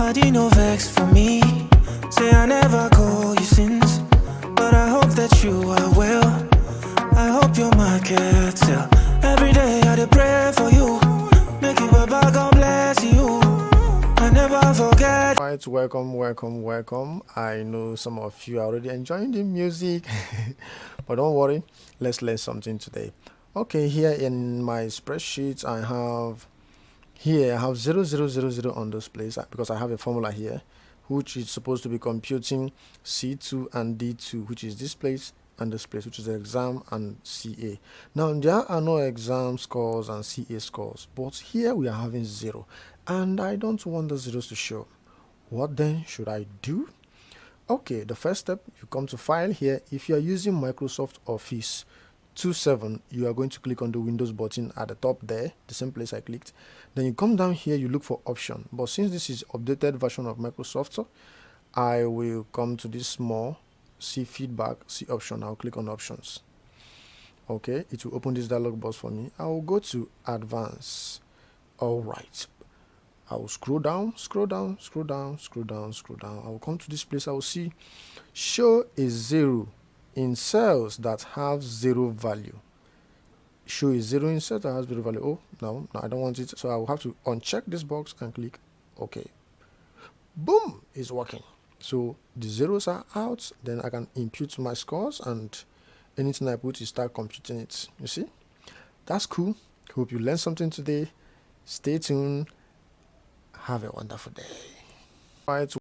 Nobody no vex for me. Say I never call you since, but I hope that you are well. I hope your market sell. Every day I dey pray for you. Make you Baba God bless you. I never forget. Right, welcome. I know some of you are already enjoying the music, but don't worry, let's learn something today. Okay, here in my spreadsheet I have 0000 on this place because I have a formula here which is supposed to be computing C2 and D2, which is this place and this place, which is the exam and CA. Now there are no exam scores and CA scores, but here we are having 0 and I don't want the zeros to show. What then should I do? Okay, the first step, you come to file here. If you are using Microsoft Office 27, you are going to click on the Windows button at the top there, the same place I clicked. Then you come down here, you look for option. But since this is updated version of Microsoft, I will come to this small, see feedback, see option. I'll click on options. Okay, it will open this dialog box for me. I will go to advanced. All right. I will scroll down. I will come to this place. I will see show a 0 in cells that have 0 value. Show a 0 in cells that has 0 value. Oh, no, I don't want it. So I will have to uncheck this box and click OK. Boom, it's working. So the zeros are out. Then I can impute my scores and anything I put, you start computing it. You see? That's cool. Hope you learned something today. Stay tuned. Have a wonderful day. Right.